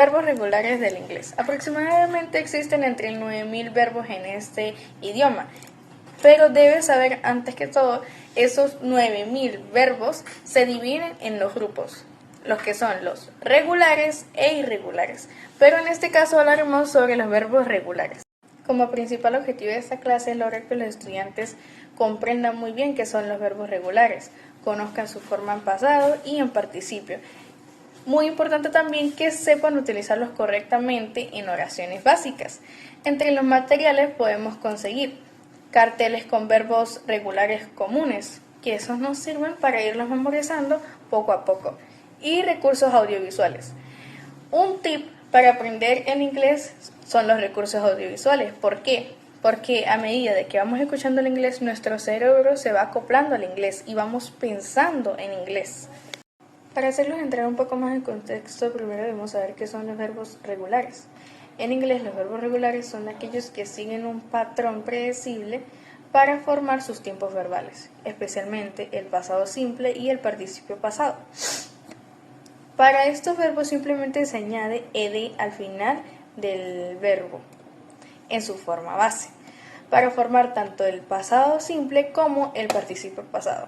Verbos regulares del inglés. Aproximadamente existen entre 9.000 verbos en este idioma, pero debes saber antes que todo, esos 9.000 verbos se dividen en dos grupos, los que son los regulares e irregulares, pero en este caso hablaremos sobre los verbos regulares. Como principal objetivo de esta clase es lograr que los estudiantes comprendan muy bien qué son los verbos regulares, conozcan su forma en pasado y en participio. Muy importante también que sepan utilizarlos correctamente en oraciones básicas. Entre los materiales podemos conseguir carteles con verbos regulares comunes, que esos nos sirven para irlos memorizando poco a poco, y recursos audiovisuales. Un tip para aprender el inglés son los recursos audiovisuales. ¿Por qué? Porque a medida de que vamos escuchando el inglés, nuestro cerebro se va acoplando al inglés y vamos pensando en inglés. Para hacerlos entrar un poco más en contexto, primero debemos saber qué son los verbos regulares. En inglés, los verbos regulares son aquellos que siguen un patrón predecible para formar sus tiempos verbales, especialmente el pasado simple y el participio pasado. Para estos verbos simplemente se añade ed al final del verbo en su forma base, para formar tanto el pasado simple como el participio pasado.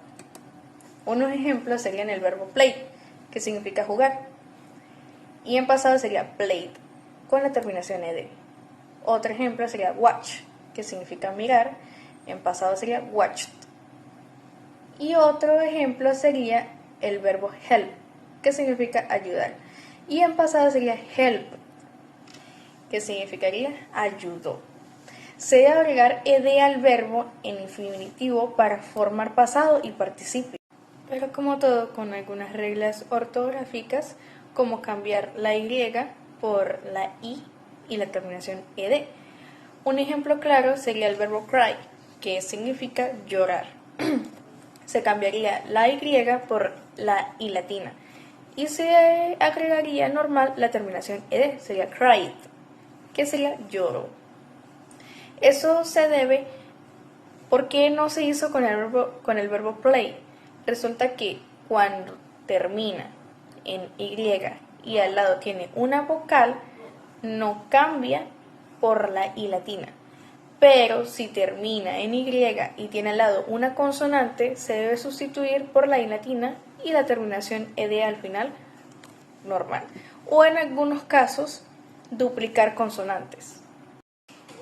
Unos ejemplos serían el verbo play, que significa jugar, y en pasado sería played, con la terminación ed. Otro ejemplo sería watch, que significa mirar, en pasado sería watched. Y otro ejemplo sería el verbo help, que significa ayudar, y en pasado sería help, que significaría ayudó. Se debe agregar ed al verbo en infinitivo para formar pasado y participio, pero como todo, con algunas reglas ortográficas, como cambiar la y por la i y la terminación ed. Un ejemplo claro sería el verbo cry, que significa llorar. Se cambiaría la y por la i latina y se agregaría normal la terminación ed, sería cried, que sería lloro. Eso se debe porque no se hizo con el verbo play. Resulta que cuando termina en y y al lado tiene una vocal, no cambia por la i latina. Pero si termina en y y tiene al lado una consonante, se debe sustituir por la i latina y la terminación ed al final normal. O en algunos casos, duplicar consonantes.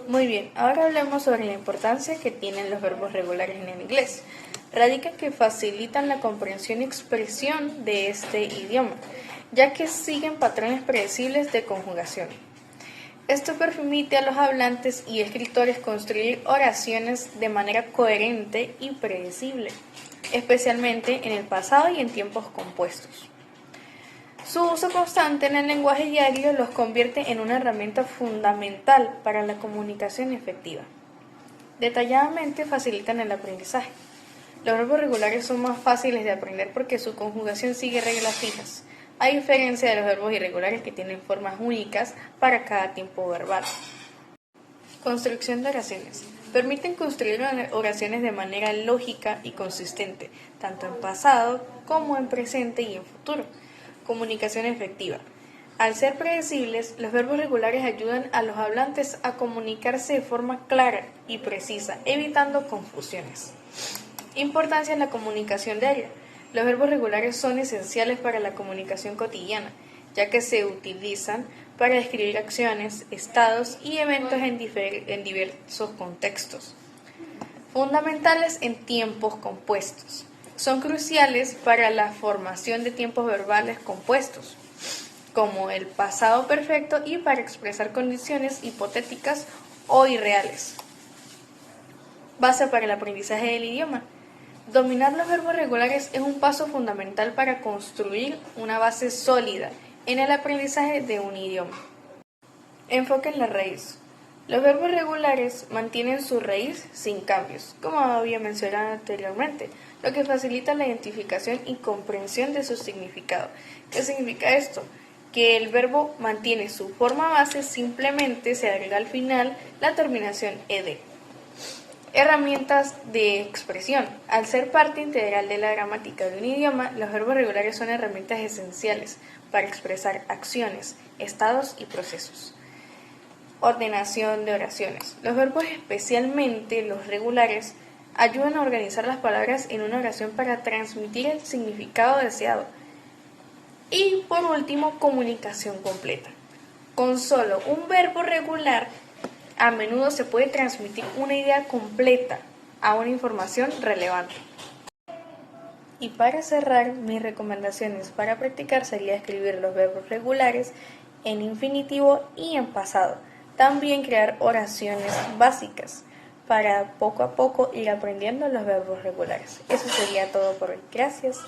Muy bien, ahora hablemos sobre la importancia que tienen los verbos regulares en el inglés. Radica que facilitan la comprensión y expresión de este idioma, ya que siguen patrones predecibles de conjugación. Esto permite a los hablantes y escritores construir oraciones de manera coherente y predecible, especialmente en el pasado y en tiempos compuestos. Su uso constante en el lenguaje diario los convierte en una herramienta fundamental para la comunicación efectiva. Detalladamente facilitan el aprendizaje. Los verbos regulares son más fáciles de aprender porque su conjugación sigue reglas fijas, a diferencia de los verbos irregulares que tienen formas únicas para cada tiempo verbal. Construcción de oraciones. Permiten construir oraciones de manera lógica y consistente, tanto en pasado como en presente y en futuro. Comunicación efectiva. Al ser predecibles, los verbos regulares ayudan a los hablantes a comunicarse de forma clara y precisa, evitando confusiones. Importancia en la comunicación diaria. Los verbos regulares son esenciales para la comunicación cotidiana, ya que se utilizan para describir acciones, estados y eventos en diversos contextos. Fundamentales en tiempos compuestos. Son cruciales para la formación de tiempos verbales compuestos, como el pasado perfecto y para expresar condiciones hipotéticas o irreales. Base para el aprendizaje del idioma. Dominar los verbos regulares es un paso fundamental para construir una base sólida en el aprendizaje de un idioma. Enfoque en la raíz. Los verbos regulares mantienen su raíz sin cambios, como había mencionado anteriormente, lo que facilita la identificación y comprensión de su significado. ¿Qué significa esto? Que el verbo mantiene su forma base, simplemente se agrega al final la terminación ed. Herramientas de expresión. Al ser parte integral de la gramática de un idioma, los verbos regulares son herramientas esenciales para expresar acciones, estados y procesos. Ordenación de oraciones. Los verbos, especialmente los regulares, ayudan a organizar las palabras en una oración para transmitir el significado deseado. Y por último, comunicación completa. Con solo un verbo regular, a menudo se puede transmitir una idea completa a una información relevante. Y para cerrar, mis recomendaciones para practicar sería escribir los verbos regulares en infinitivo y en pasado. También crear oraciones básicas para poco a poco ir aprendiendo los verbos regulares. Eso sería todo por hoy. Gracias.